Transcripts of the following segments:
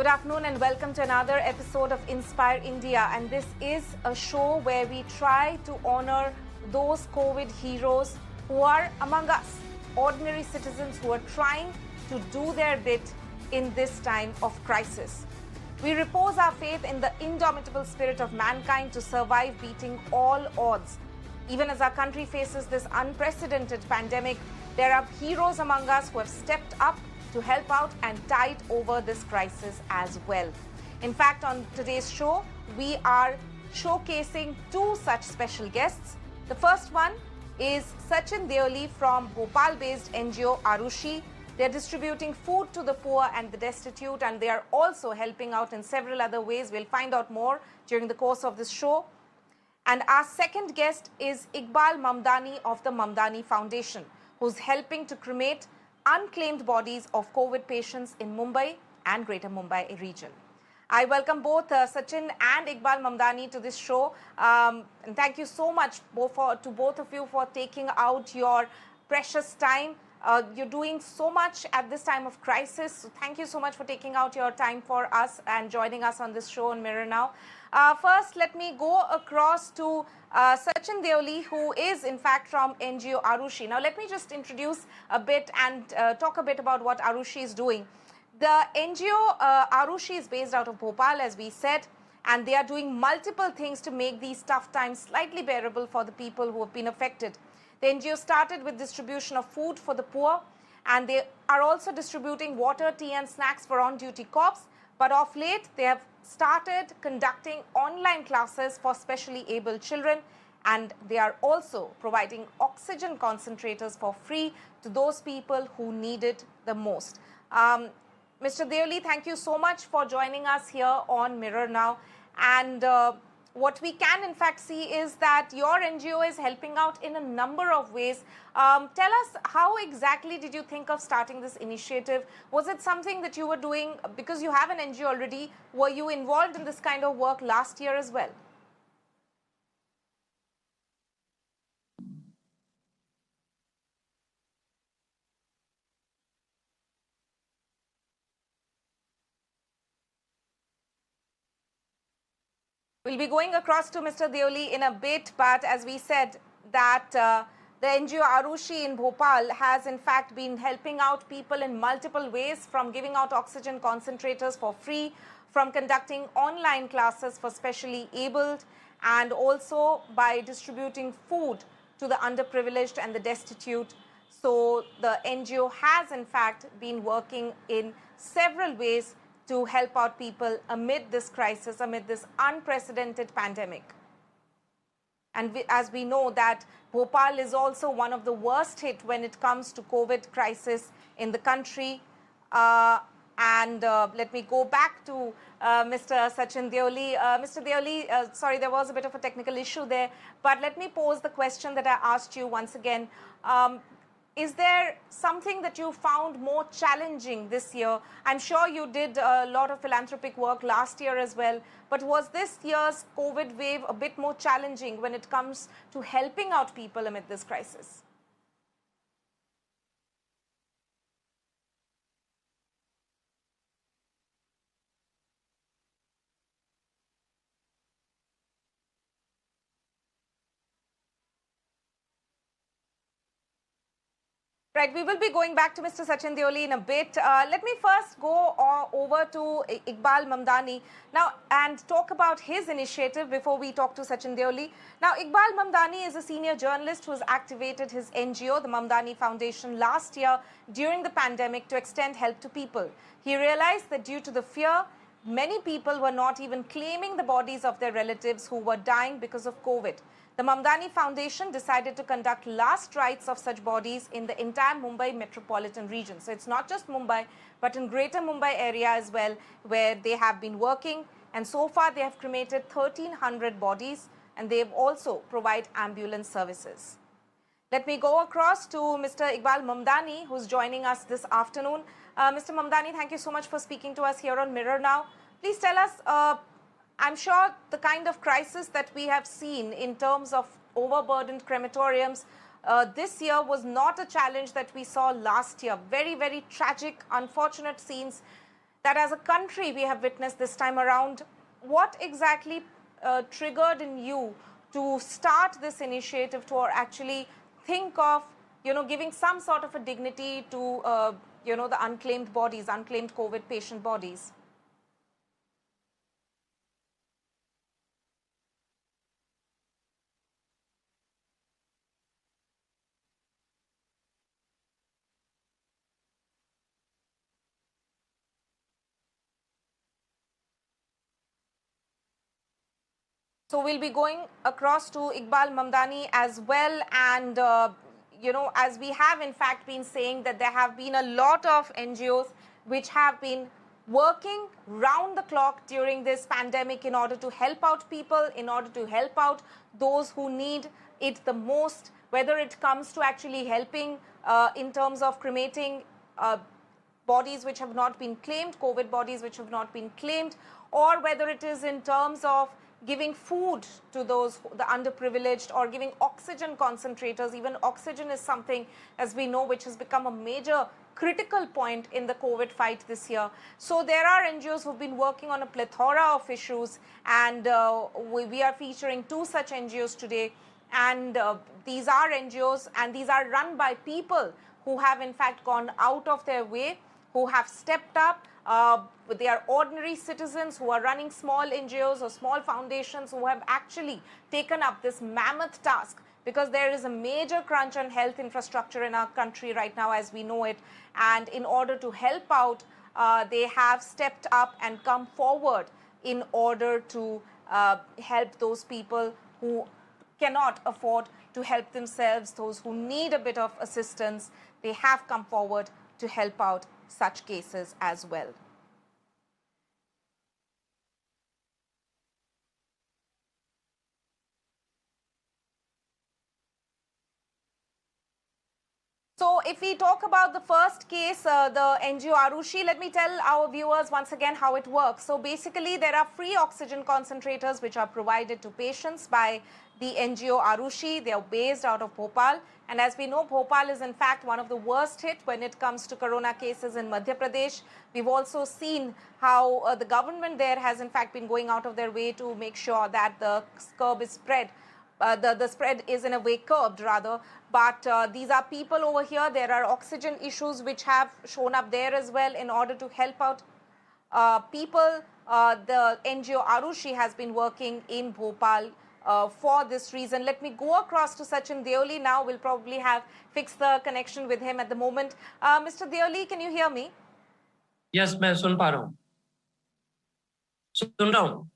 Good afternoon and welcome to another episode of Inspire India. And this is a show where we try to honor those COVID heroes who are among us, ordinary citizens who are trying to do their bit in this time of crisis. We repose our faith in the indomitable spirit of mankind to survive beating all odds. Even as our country faces this unprecedented pandemic, there are heroes among us who have stepped up to help out and tide over this crisis as well. In fact, on today's show, we are showcasing two such special guests. The first one is Sachin Deoli from Bhopal-based NGO Arushi. They're distributing food to the poor and the destitute, and they are also helping out in several other ways. We'll find out more during the course of this show. And our second guest is Iqbal Mamdani of the Mamdani Foundation, who's helping to cremate unclaimed bodies of COVID patients in Mumbai and Greater Mumbai region. I welcome both Sachin and Iqbal Mamdani to this show. And thank you so much to both of you for taking out your precious time. You're doing so much at this time of crisis. So thank you so much for taking out your time for us and joining us on this show on Mirror Now. First, let me go across to Sachin Deoli, who is in fact from NGO Arushi. Now, let me just introduce a bit and talk a bit about what Arushi is doing. The NGO Arushi is based out of Bhopal, as we said, and they are doing multiple things to make these tough times slightly bearable for the people who have been affected. The NGO started with distribution of food for the poor, and they are also distributing water, tea and snacks for on-duty cops. But of late, they have started conducting online classes for specially abled children, and they are also providing oxygen concentrators for free to those people who need it the most. Mr. Deoli, thank you so much for joining us here on Mirror Now. And what we can in fact see is that your NGO is helping out in a number of ways. Tell us, how exactly did you think of starting this initiative? Was it something that you were doing because you have an NGO already? Were you involved in this kind of work last year as well? We'll be going across to Mr. Deoli in a bit, but as we said that the NGO Arushi in Bhopal has in fact been helping out people in multiple ways, from giving out oxygen concentrators for free, from conducting online classes for specially abled, and also by distributing food to the underprivileged and the destitute. So the NGO has in fact been working in several ways to help out people amid this crisis, amid this unprecedented pandemic. And as we know that Bhopal is also one of the worst hit when it comes to COVID crisis in the country. Let me go back to Mr. Sachin Deoli. Mr. Deoli, sorry, there was a bit of a technical issue there, but let me pose the question that I asked you once again. Is there something that you found more challenging this year? I'm sure you did a lot of philanthropic work last year as well, but was this year's COVID wave a bit more challenging when it comes to helping out people amid this crisis? Right, we will be going back to Mr. Sachin Deoli in a bit. Let me first go over to Iqbal Mamdani now and talk about his initiative before we talk to Sachin Deoli. Now, Iqbal Mamdani is a senior journalist who has activated his NGO, the Mamdani Foundation, last year during the pandemic to extend help to people. He realized that due to the fear, many people were not even claiming the bodies of their relatives who were dying because of COVID. The Mamdani Foundation decided to conduct last rites of such bodies in the entire Mumbai metropolitan region. So it's not just Mumbai, but in Greater Mumbai area as well, where they have been working. And so far, they have cremated 1,300 bodies, and they have also provide ambulance services. Let me go across to Mr. Iqbal Mamdani, who's joining us this afternoon. Mr. Mamdani, thank you so much for speaking to us here on Mirror Now. Please tell us, I'm sure the kind of crisis that we have seen in terms of overburdened crematoriums this year was not a challenge that we saw last year. Very, very tragic, unfortunate scenes. that as a country we have witnessed this time around. What exactly triggered in you to start this initiative, to actually think of, giving some sort of a dignity to, the unclaimed bodies, unclaimed COVID patient bodies? So we'll be going across to Iqbal Mamdani as well. And, as we have in fact been saying that there have been a lot of NGOs which have been working round the clock during this pandemic in order to help out people, in order to help out those who need it the most, whether it comes to actually helping in terms of cremating bodies which have not been claimed, COVID bodies which have not been claimed, or whether it is in terms of giving food to those, the underprivileged, or giving oxygen concentrators. Even oxygen is something, as we know, which has become a major critical point in the COVID fight this year. So there are NGOs who've been working on a plethora of issues, and we are featuring two such NGOs today. And these are NGOs, and these are run by people who have in fact gone out of their way, who have stepped up. They are ordinary citizens who are running small NGOs or small foundations who have actually taken up this mammoth task, because there is a major crunch on health infrastructure in our country right now as we know it. And in order to help out, they have stepped up and come forward in order to help those people who cannot afford to help themselves, those who need a bit of assistance. They have come forward to help out such cases as well. So if we talk about the first case, the NGO Arushi, let me tell our viewers once again how it works. So basically there are free oxygen concentrators which are provided to patients by the NGO Arushi. They are based out of Bhopal. And as we know, Bhopal is in fact one of the worst hit when it comes to corona cases in Madhya Pradesh. We've also seen how the government there has in fact been going out of their way to make sure that the curve is spread. The spread is in a way curbed rather, but these are people over here. There are oxygen issues which have shown up there as well in order to help out people. The NGO Arushi has been working in Bhopal for this reason. Let me go across to Sachin Deoli now. We'll probably have fixed the connection with him at the moment. Mr. Deoli, can you hear me? Yes, मैं सुन पा रहा हूँ. सुन रहा हूँ.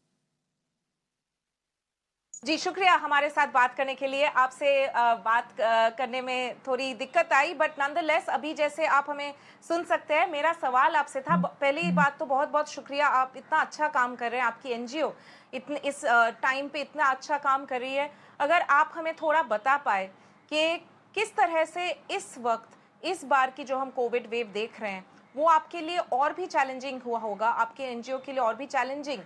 जी शुक्रिया हमारे साथ बात करने के लिए. आपसे बात करने में थोड़ी दिक्कत आई, बट नॉनदलेस अभी जैसे आप हमें सुन सकते हैं. मेरा सवाल आपसे था, पहली बात तो बहुत बहुत शुक्रिया, आप इतना अच्छा काम कर रहे हैं. आपकी एनजीओ इतने इस टाइम पे इतना अच्छा काम कर रही है. अगर आप हमें थोड़ा बता पाए कि किस तरह से इस वक्त इस बार की जो हम कोविड वेव देख रहे हैं वो आपके लिए और भी चैलेंजिंग हुआ होगा, आपके एनजीओ के लिए और भी चैलेंजिंग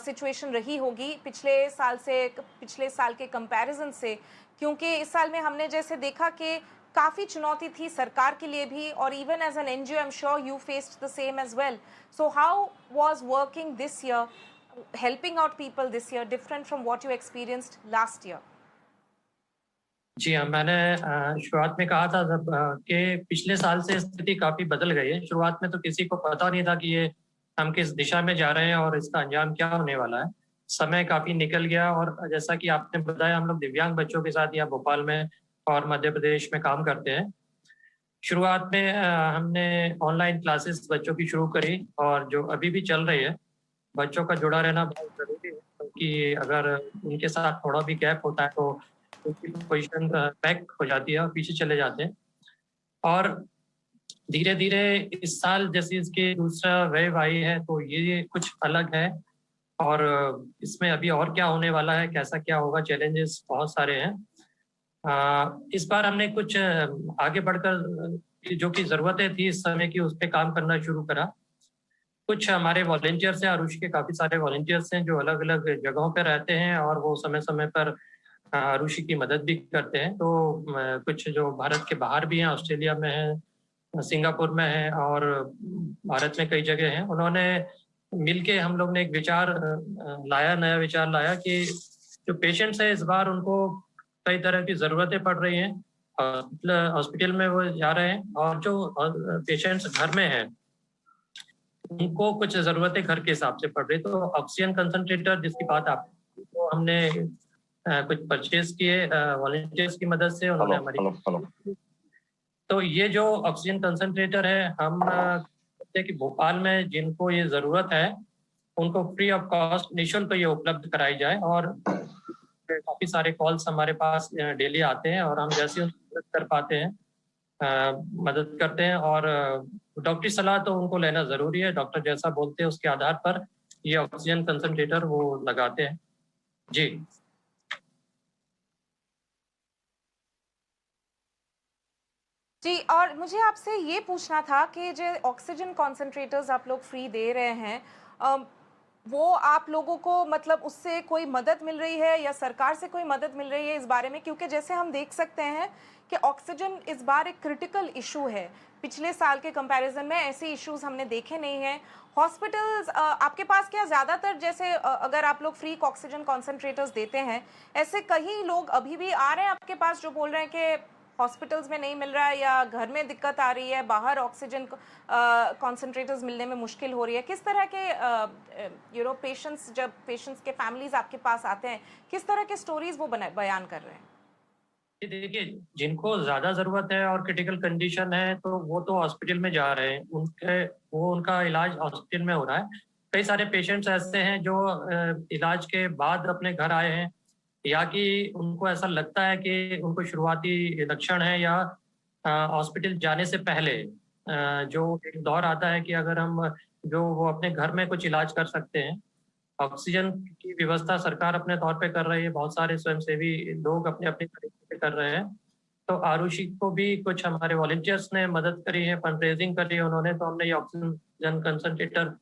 सिचुएशन रही होगी पिछले साल के कंपैरिजन से, क्योंकि इस साल में हमने जैसे देखा कि काफ़ी चुनौती थी सरकार के लिए भी, और even as an NGO I am sure you faced the same as well. So how was working this year, helping out people this year, different from what you experienced last year? जी हाँ, मैंने शुरुआत में कहा था कि पिछले साल से स्थिति काफ़ी बदल गई है. शुरुआत में तो किसी को पता नहीं था कि ये हम किस दिशा में जा रहे हैं और इसका अंजाम क्या होने वाला है. समय काफ़ी निकल गया, और जैसा कि आपने बताया, हम लोग दिव्यांग बच्चों के साथ यहाँ भोपाल में और मध्य प्रदेश में काम करते हैं. शुरुआत में हमने ऑनलाइन क्लासेस बच्चों की शुरू करी, और जो अभी भी चल रही है. बच्चों का जुड़ा रहना बहुत ज़रूरी है, क्योंकि अगर उनके साथ थोड़ा भी गैप होता है तो उनकी पोजीशन बैक हो जाती है और पीछे चले जाते हैं. और धीरे धीरे इस साल जैसे इसके दूसरा वेव आई है तो ये कुछ अलग है, और इसमें अभी और क्या होने वाला है, कैसा क्या होगा, चैलेंजेस बहुत सारे हैं. इस बार हमने कुछ आगे बढ़कर जो कि ज़रूरतें थी इस समय की, उस पर काम करना शुरू करा. कुछ हमारे वॉलंटियर्स हैं, आरुषि के काफ़ी सारे वॉलंटियर्स हैं जो अलग अलग जगहों पर रहते हैं, और वो समय समय पर आरुषि की मदद भी करते हैं. तो कुछ जो भारत के बाहर भी हैं, ऑस्ट्रेलिया में हैं, सिंगापुर में हैं और भारत में कई जगह हैं, उन्होंने मिलके हम लोग ने एक विचार नया विचार लाया कि जो पेशेंट्स हैं इस बार उनको कई तरह की ज़रूरतें पड़ रही हैं, हॉस्पिटल में वो जा रहे हैं, और जो पेशेंट्स घर में हैं उनको कुछ ज़रूरतें घर के हिसाब से पड़ रही। तो ऑक्सीजन कंसंट्रेटर जिसकी बात आप, तो हमने कुछ परचेज किए वॉलंटियर्स की मदद से, उन्होंने हमारी। तो ये जो ऑक्सीजन कंसंट्रेटर है, हम कहते हैं कि भोपाल में जिनको ये ज़रूरत है उनको फ्री ऑफ कॉस्ट निःशुल्क ये उपलब्ध कराई जाए। और काफ़ी सारे कॉल्स हमारे पास डेली आते हैं और हम जैसे उनको मदद कर पाते हैं मदद करते हैं। और डॉक्टरी सलाह तो उनको लेना ज़रूरी है, डॉक्टर जैसा बोलते हैं उसके आधार पर ये ऑक्सीजन कंसंट्रेटर वो लगाते हैं। जी जी, और मुझे आपसे ये पूछना था कि जो ऑक्सीजन कॉन्सेंट्रेटर्स आप लोग फ्री दे रहे हैं, वो आप लोगों को मतलब उससे कोई मदद मिल रही है या सरकार से कोई मदद मिल रही है इस बारे में? क्योंकि जैसे हम देख सकते हैं कि ऑक्सीजन इस बार एक क्रिटिकल इशू है। पिछले साल के कंपैरिजन में ऐसे इश्यूज हमने देखे नहीं हैं। हॉस्पिटल्स आपके पास क्या ज़्यादातर जैसे अगर आप लोग फ्री ऑक्सीजन कॉन्सेंट्रेटर्स देते हैं, ऐसे कई लोग अभी भी आ रहे हैं आपके पास जो बोल रहे हैं कि हॉस्पिटल्स में नहीं मिल रहा है या घर में दिक्कत आ रही है, बाहर ऑक्सीजन कॉन्सेंट्रेटर्स मिलने में मुश्किल हो रही है? किस तरह के पेशेंट्स, जब पेशेंट्स के फैमिलीज आपके पास आते हैं, किस तरह के स्टोरीज वो बयान कर रहे हैं? देखिए, जिनको ज़्यादा ज़रूरत है और क्रिटिकल कंडीशन है तो वो तो हॉस्पिटल में जा रहे हैं, उनका इलाज हॉस्पिटल में हो रहा है। कई सारे पेशेंट्स ऐसे हैं जो इलाज के बाद अपने घर आए हैं, या कि उनको ऐसा लगता है कि उनको शुरुआती लक्षण है, या हॉस्पिटल जाने से पहले जो एक दौर आता है कि अगर हम जो वो अपने घर में कुछ इलाज कर सकते हैं। ऑक्सीजन की व्यवस्था सरकार अपने तौर पे कर रही है, बहुत सारे स्वयंसेवी लोग अपने अपने तरीके से कर रहे हैं। तो आरुषि को भी कुछ हमारे वॉलंटियर्स ने मदद करी है, फंड रेजिंग करी है उन्होंने, तो हमने ये ऑक्सीजन कंसंट्रेटर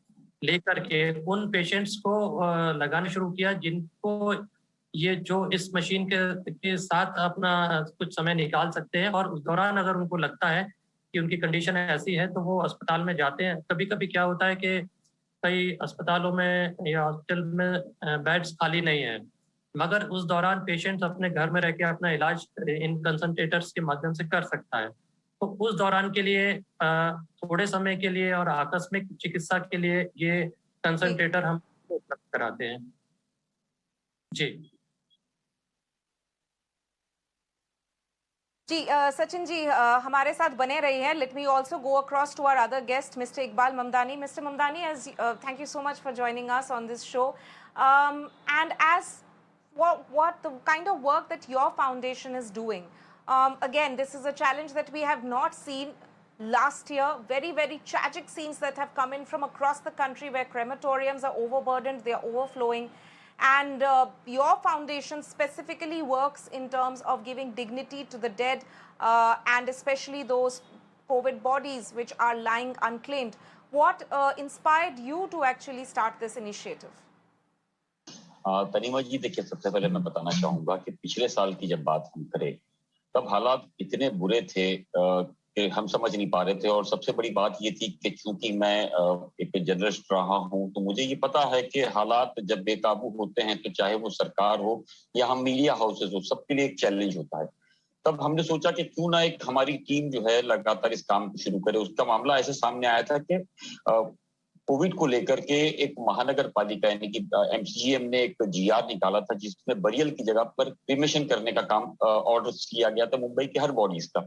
लेकर के उन पेशेंट्स को लगाना शुरू किया जिनको ये जो इस मशीन के साथ अपना कुछ समय निकाल सकते हैं, और उस दौरान अगर उनको लगता है कि उनकी कंडीशन ऐसी है तो वो अस्पताल में जाते हैं। कभी-कभी क्या होता है कि कई अस्पतालों में या हॉस्पिटल में बेड्स खाली नहीं है, मगर उस दौरान पेशेंट्स अपने घर में रह के अपना इलाज इन कंसंट्रेटर्स के माध्यम से कर सकता है। तो उस दौरान के लिए थोड़े समय के लिए और आकस्मिक चिकित्सा के लिए ये कंसंट्रेटर हम उपलब्ध कराते हैं। जी जी सचिन जी हमारे साथ बने रही हैं। Let me also go across to our other guest mister Iqbal Mamdani. Mr. Mamdani, as thank you so much for joining us on this show. And as what the kind of work that your foundation is doing, again, this is a challenge that we have not seen last year. Very, very tragic scenes that have come in from across the country where crematoriums are overburdened, they are overflowing. And your foundation specifically works in terms of giving dignity to the dead and especially those COVID bodies which are lying unclaimed. What inspired you to actually start this initiative? तनीमा जी, देखिए, सबसे पहले मैं बताना चाहूंगा कि पिछले साल की जब बात हम करें तब हालात इतने बुरे थे कि हम समझ नहीं पा रहे थे। और सबसे बड़ी बात ये थी कि चूंकि मैं एक जर्नलिस्ट रहा हूं तो मुझे ये पता है कि हालात जब बेकाबू होते हैं तो चाहे वो सरकार हो या हम मीडिया हाउसेज हो, सबके लिए एक चैलेंज होता है। तब हमने सोचा कि क्यों ना एक हमारी टीम जो है लगातार इस काम को शुरू करे। उसका मामला ऐसे सामने आया था कि कोविड को लेकर के एक महानगर पालिका यानी कि एमसीजीएम ने एक जीआर निकाला था जिसमें बरियल की जगह पर क्रिमेशन करने का काम ऑर्डर किया गया था मुंबई के हर बॉडीज का।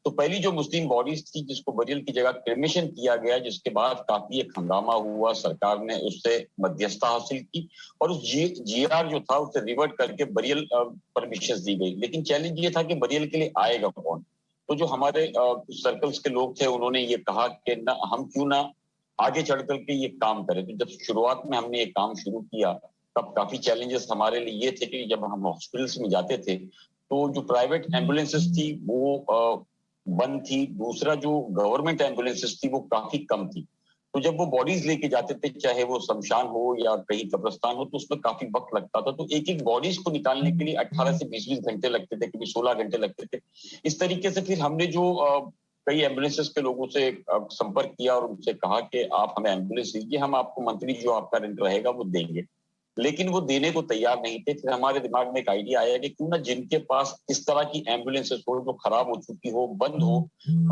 तो पहली जो मुस्लिम बॉडीज थी जिसको बरियल की जगह क्रिमेशन किया गया, जिसके बाद काफी एक हंगामा हुआ, सरकार ने उससे मध्यस्थता हासिल की और उस जीआर जो था उसे रिवर्ट करके बरियल परमिशन दी गई। लेकिन चैलेंज ये था कि बरियल के लिए आएगा कौन। तो जो हमारे सर्कल्स के लोग थे उन्होंने ये कहा कि ना हम क्यों ना आगे चढ़ करके ये काम करें। तो जब शुरुआत में हमने ये काम शुरू किया तब काफी चैलेंजेस हमारे लिए ये थे कि जब हम हॉस्पिटल्स में जाते थे तो जो प्राइवेट एम्बुलेंसेस थी वो बंद थी, दूसरा जो गवर्नमेंट एम्बुलेंसेस थी वो काफी कम थी। तो जब वो बॉडीज लेके जाते थे, चाहे वो शमशान हो या कहीं कब्रिस्तान हो, तो उसमें काफी वक्त लगता था। तो एक एक बॉडीज को निकालने के लिए 18 से 20 घंटे लगते थे, कभी 16 घंटे लगते थे। इस तरीके से फिर हमने जो कई एम्बुलेंसेस के लोगों से संपर्क किया और उनसे कहा कि आप हमें एम्बुलेंस दीजिए, हम आपको मंथली जो आपका रेंट रहेगा वो देंगे, लेकिन वो देने को तैयार नहीं थे। फिर हमारे दिमाग में एक आइडिया आया कि क्यों ना जिनके पास इस तरह की एम्बुलेंसेस हो, जो खराब हो चुकी हो, बंद हो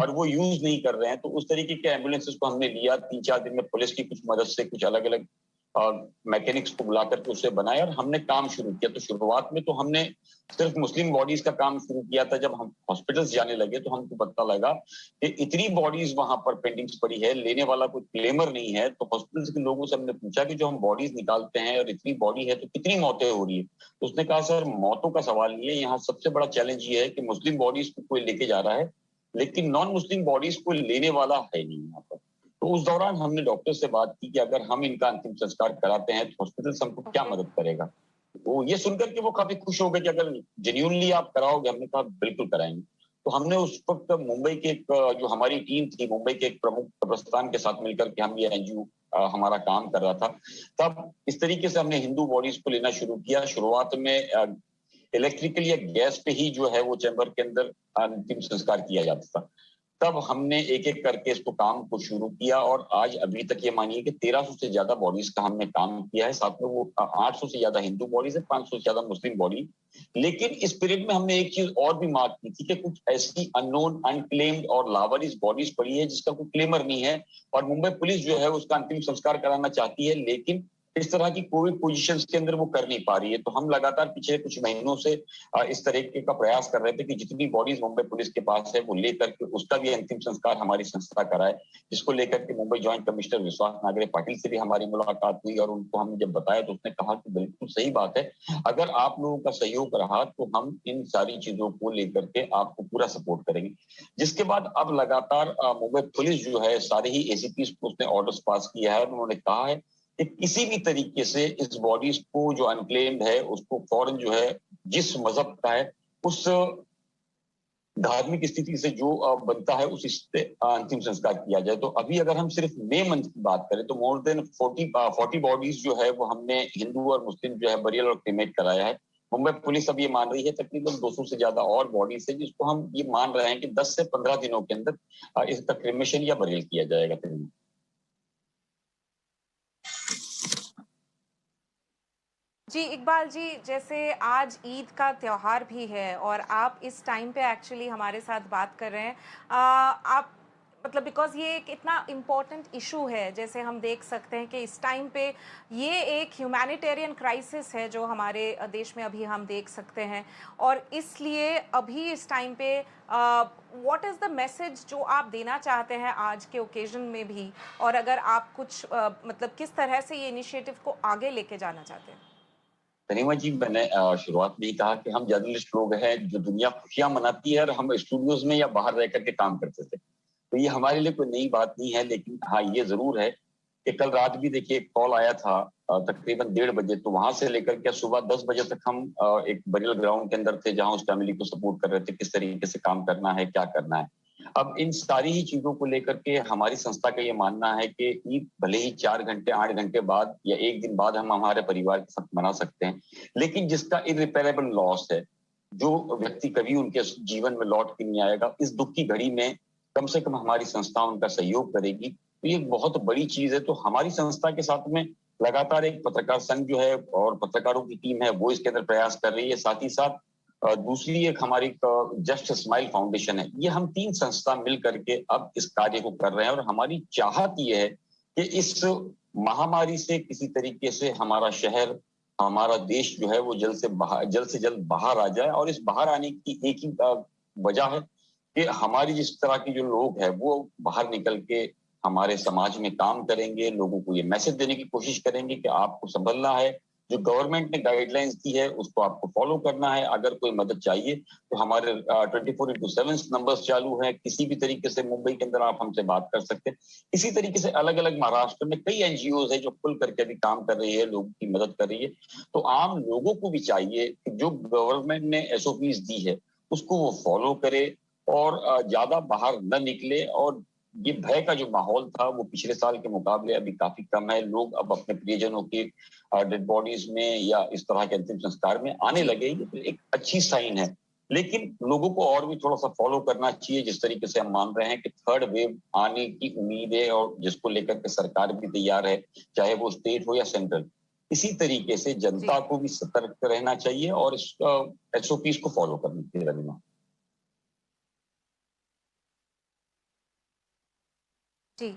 और वो यूज नहीं कर रहे हैं, तो उस तरीके के एम्बुलेंसेस को हमने लिया। 3-4 दिन में पुलिस की कुछ मदद से कुछ अलग अलग मैकेनिक्स को बुला करके उसे बनाया और हमने काम शुरू किया। तो शुरुआत में तो हमने सिर्फ मुस्लिम बॉडीज का काम शुरू किया था। जब हम हॉस्पिटल्स जाने लगे तो हमको पता लगा कि इतनी बॉडीज वहां पर पेंडिंग्स पड़ी है, लेने वाला कोई क्लेमर नहीं है। तो हॉस्पिटल्स के लोगों से हमने पूछा कि जो हम बॉडीज निकालते हैं और इतनी बॉडी है तो कितनी मौतें हो रही है। तो उसने कहा सर मौतों का सवाल नहीं है, यहाँ सबसे बड़ा चैलेंज ये है कि मुस्लिम बॉडीज को कोई लेके जा रहा है लेकिन नॉन मुस्लिम बॉडीज को लेने वाला है नहीं यहाँ पर। तो उस दौरान हमने डॉक्टर से बात की कि अगर हम इनका अंतिम संस्कार कराते हैं तो हॉस्पिटल हमको क्या मदद करेगा। वो ये सुनकर के वो काफी खुश हो गए कि अगर जेन्युइनली आप कराओगे। हमने कहा बिल्कुल कराएंगे। तो हमने उस वक्त मुंबई के जो हमारी टीम थी, मुंबई के एक प्रमुख कब्रिस्तान के साथ मिलकर के हम ये एनजीओ हमारा काम कर रहा था। तब इस तरीके से हमने हिंदू बॉडीज को लेना शुरू किया। शुरुआत में इलेक्ट्रिकल या गैस पे ही जो है वो चैम्बर के अंदर अंतिम संस्कार किया जाता था। तब हमने एक एक करके इसको काम को शुरू किया और आज अभी तक ये मानिए कि 1300 से ज्यादा बॉडीज का हमने काम किया है। साथ में वो 800 से ज्यादा हिंदू बॉडीज है, 500 से ज्यादा मुस्लिम बॉडी। लेकिन इस पीरियड में हमने एक चीज और भी मार्क की थी कि कुछ ऐसी अननोन, अनक्लेम्ड और लावारिस बॉडीज पड़ी है जिसका कोई क्लेमर नहीं है और मुंबई पुलिस जो है उसका अंतिम संस्कार कराना चाहती है, लेकिन इस तरह की कोविड पोजीशंस के अंदर वो कर नहीं पा रही है। तो हम लगातार पिछले कुछ महीनों से इस तरीके का प्रयास कर रहे थे कि जितनी बॉडीज मुंबई पुलिस के पास है वो लेकर के उसका भी अंतिम संस्कार हमारी संस्था कराए, जिसको लेकर के मुंबई ज्वाइंट कमिश्नर विश्वास नागरे पाटिल से भी हमारी मुलाकात हुई और उनको हमने जब बताया तो उसने कहा कि बिल्कुल सही बात है, अगर आप लोगों का सहयोग रहा तो हम इन सारी चीजों को लेकर के आपको पूरा सपोर्ट करेंगे। जिसके बाद अब लगातार मुंबई पुलिस जो है सारे ही एसीपी को उसने ऑर्डर्स पास किया है। उन्होंने कहा है कि किसी भी तरीके से इस बॉडीज को जो अनक्लेम्ड है उसको फौरन जो है जिस मजहब का है उस धार्मिक स्थिति से जो बनता है उस अंतिम संस्कार किया जाए। तो अभी अगर हम सिर्फ मई मंथ की बात करें तो मोर देन 40 बॉडीज जो है वो हमने हिंदू और मुस्लिम जो है बरियल और क्रीमेट कराया है। मुंबई पुलिस अब ये मान रही है तकरीबन 200 से ज्यादा और बॉडीज है जिसको हम ये मान रहे हैं कि 10 से 15 दिनों के अंदर इसका क्रीमेशन या बरियल किया जाएगा। जी इकबाल जी, जैसे आज ईद का त्यौहार भी है और आप इस टाइम पे एक्चुअली हमारे साथ बात कर रहे हैं, आप मतलब बिकॉज ये एक इतना इम्पोर्टेंट इशू है, जैसे हम देख सकते हैं कि इस टाइम पे ये एक ह्यूमैनिटेरियन क्राइसिस है जो हमारे देश में अभी हम देख सकते हैं और इसलिए अभी इस टाइम पे व्हाट इज़ द मैसेज जो आप देना चाहते हैं आज के ओकेजन में भी, और अगर आप कुछ मतलब किस तरह से ये इनिशिएटिव को आगे लेके जाना चाहते हैं? तनीमा जी, मैंने शुरुआत में ही कहा कि हम जर्नलिस्ट लोग हैं जो दुनिया खुशियां मनाती है और हम स्टूडियोज में या बाहर रह करके काम करते थे, तो ये हमारे लिए कोई नई बात नहीं है। लेकिन हाँ ये जरूर है कि कल रात भी देखिए एक कॉल आया था तकरीबन 1:30 बजे, तो वहां से लेकर के सुबह 10 बजे तक हम एक बरियल ग्राउंड के अंदर थे जहां उस फैमिली को सपोर्ट कर रहे थे, किस तरीके से काम करना है, क्या करना है। अब इन सारी ही चीजों को लेकर के हमारी संस्था का ये मानना है कि ईद भले ही 4 घंटे 8 घंटे बाद या एक दिन बाद हम हमारे परिवार के साथ मना सकते हैं, लेकिन जिसका इररिपेरेबल लॉस है, जो व्यक्ति कभी उनके जीवन में लौट के नहीं आएगा, इस दुख की घड़ी में कम से कम हमारी संस्था उनका सहयोग करेगी, तो ये बहुत बड़ी चीज है। तो हमारी संस्था के साथ में लगातार एक पत्रकार संघ जो है और पत्रकारों की टीम है वो इसके अंदर प्रयास कर रही है। साथ ही साथ दूसरी एक हमारी जस्ट स्माइल फाउंडेशन है। ये हम 3 संस्था मिल करके अब इस कार्य को कर रहे हैं और हमारी चाहत ये है कि इस महामारी से किसी तरीके से हमारा शहर, हमारा देश जो है वो जल्द से जल्द बाहर आ जाए। और इस बाहर आने की एक ही वजह है कि हमारी जिस तरह के जो लोग हैं वो बाहर निकल के हमारे समाज में काम करेंगे, लोगों को ये मैसेज देने की कोशिश करेंगे कि आपको संभलना है, जो गवर्नमेंट ने गाइडलाइंस दी है उसको आपको फॉलो करना है। अगर कोई मदद चाहिए तो हमारे 24/7 नंबर्स चालू हैं, किसी भी तरीके से मुंबई के अंदर आप हमसे बात कर सकते हैं। इसी तरीके से अलग अलग महाराष्ट्र में कई एनजीओ है जो खुल करके अभी काम कर रही है, लोगों की मदद कर रही है। तो आम लोगों को भी चाहिए कि जो गवर्नमेंट ने SOPs दी है उसको वो फॉलो करे और ज्यादा बाहर न निकले। और ये भय का जो माहौल था वो पिछले साल के मुकाबले अभी काफी कम है। लोग अब अपने प्रियजनों की डेड बॉडीज में या इस तरह के अंतिम संस्कार में आने लगे, ये तो एक अच्छी साइन है। लेकिन लोगों को और भी थोड़ा सा फॉलो करना चाहिए, जिस तरीके से हम मान रहे हैं कि थर्ड वेव आने की उम्मीद है और जिसको लेकर के सरकार भी तैयार है, चाहे वो स्टेट हो या सेंट्रल। इसी तरीके से जनता को भी सतर्क रहना चाहिए और इसका एसओपीज को फॉलो करना चाहिए। रवीना जी।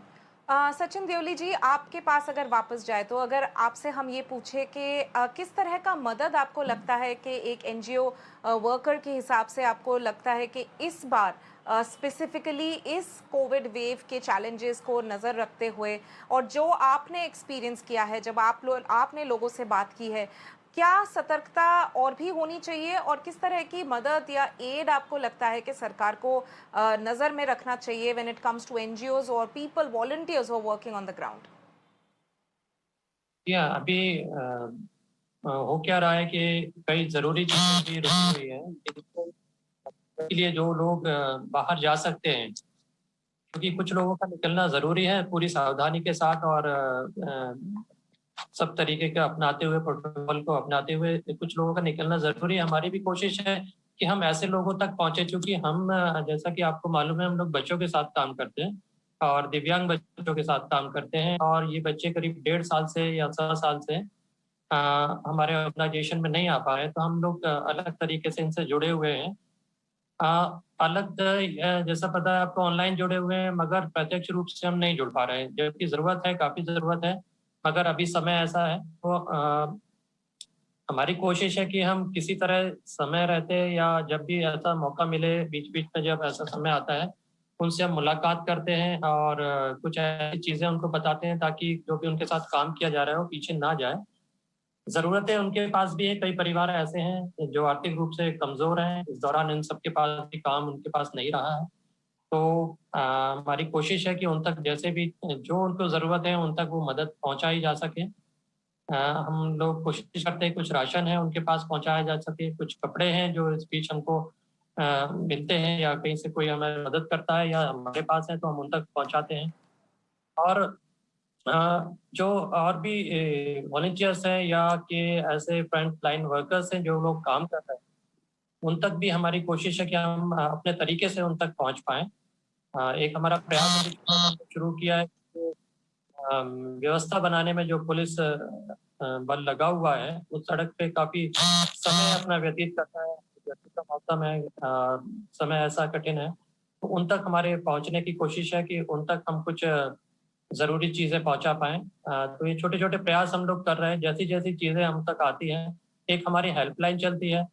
सचिन देओली जी, आपके पास अगर वापस जाए तो अगर आपसे हम ये पूछे कि किस तरह का मदद आपको लगता है कि एक एनजीओ वर्कर के हिसाब से आपको लगता है कि इस बार स्पेसिफिकली इस कोविड वेव के चैलेंजेस को नज़र रखते हुए और जो आपने एक्सपीरियंस किया है जब आपने लोगों से बात की है, क्या सतर्कता और भी होनी चाहिए और किस तरह की मदद या एड आपको लगता है कि सरकार को नज़र में रखना चाहिए when it comes to NGOs और people volunteers who are working on the ground? या अभी हो क्या रहा है कि कई ज़रूरी चीज़ें भी रुकी हुई हैं, जिनके लिए जो लोग बाहर जा सकते हैं, क्योंकि कुछ लोगों का निकलना ज़रूरी है पूरी सावधानी के साथ और सब तरीके के अपनाते हुए, प्रोटोकॉल को अपनाते हुए कुछ लोगों का निकलना ज़रूरी है। हमारी भी कोशिश है कि हम ऐसे लोगों तक पहुँचे, चूँकि हम जैसा कि आपको मालूम है, हम लोग बच्चों के साथ काम करते हैं और दिव्यांग बच्चों के साथ काम करते हैं और ये बच्चे करीब 1.5 साल से या 7 साल से हमारे ऑर्गेनाइजेशन में नहीं आ पा रहे हैं, तो हम लोग अलग तरीके से इनसे जुड़े हुए हैं। जैसा पता है आपको, ऑनलाइन जुड़े हुए हैं मगर प्रत्यक्ष रूप से हम नहीं जुड़ पा रहे हैं, जबकि ज़रूरत है, काफ़ी ज़रूरत है। मगर अभी समय ऐसा है तो हमारी कोशिश है कि हम किसी तरह समय रहते या जब भी ऐसा मौका मिले, बीच-बीच में जब ऐसा समय आता है, उनसे हम मुलाकात करते हैं और कुछ ऐसी चीज़ें उनको बताते हैं ताकि जो भी उनके साथ काम किया जा रहा है वो पीछे ना जाए। ज़रूरतें उनके पास भी है, कई परिवार ऐसे हैं जो आर्थिक रूप से कमज़ोर हैं, इस दौरान इन सबके पास भी काम उनके पास नहीं रहा है। तो हमारी कोशिश है कि उन तक जैसे भी जो उनको ज़रूरत है उन तक वो मदद पहुँचाई जा सके। हम लोग कोशिश करते हैं कुछ राशन है उनके पास पहुँचाया जा सके, कुछ कपड़े हैं जो इस बीच हमको मिलते हैं या कहीं से कोई हमें मदद करता है या हमारे पास है तो हम उन तक पहुँचाते हैं। और जो और भी वॉलंटियर्स हैं या कि ऐसे फ्रंट लाइन वर्कर्स हैं जो लोग काम कर रहे हैं, उन तक भी हमारी कोशिश है कि हम अपने तरीके से उन तक पहुँच पाएँ। एक हमारा प्रयास अभी शुरू किया है कि व्यवस्था बनाने में जो पुलिस बल लगा हुआ है, उस सड़क पे काफ़ी समय अपना व्यतीत करता है, गर्मी का मौसम है, समय ऐसा कठिन है, तो उन तक हमारे पहुँचने की कोशिश है कि उन तक हम कुछ ज़रूरी चीज़ें पहुँचा पाएँ। तो ये छोटे-छोटे प्रयास हम लोग कर रहे हैं, जैसी-जैसी चीज़ें हम तक आती हैं, एक हमारी हेल्पलाइन चलती है,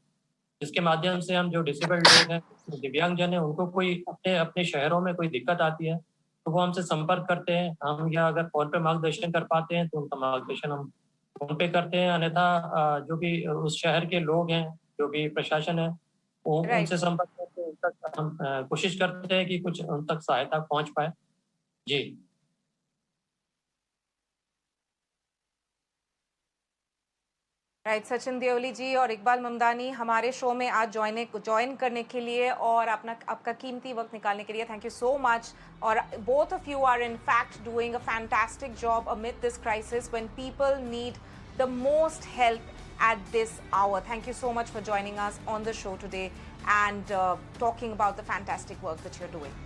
जिसके माध्यम से हम जो डिसेबल्ड लोग हैं, दिव्यांगजन हैं, उनको कोई अपने शहरों में कोई दिक्कत आती है, तो वो हमसे संपर्क करते हैं। हम या अगर फ़ोन पे मार्गदर्शन कर पाते हैं, तो उनका मार्गदर्शन हम फ़ोन पे करते हैं, अन्यथा जो भी उस शहर के लोग हैं, जो भी प्रशासन है, वो राइट। उनसे संपर्क करके उन तक हम कोशिश करते हैं कि कुछ उन तक सहायता पहुँच पाए। जी। राइट, सचिन देओली जी और इकबाल ममदानी हमारे शो में आज ज्वाइन करने के लिए और आपका कीमती वक्त निकालने के लिए थैंक यू सो मच। और both of you are in fact doing a fantastic job amid this crisis when people need the most help at this hour. Thank you so much for joining us on the show today and talking about the fantastic work that you're doing.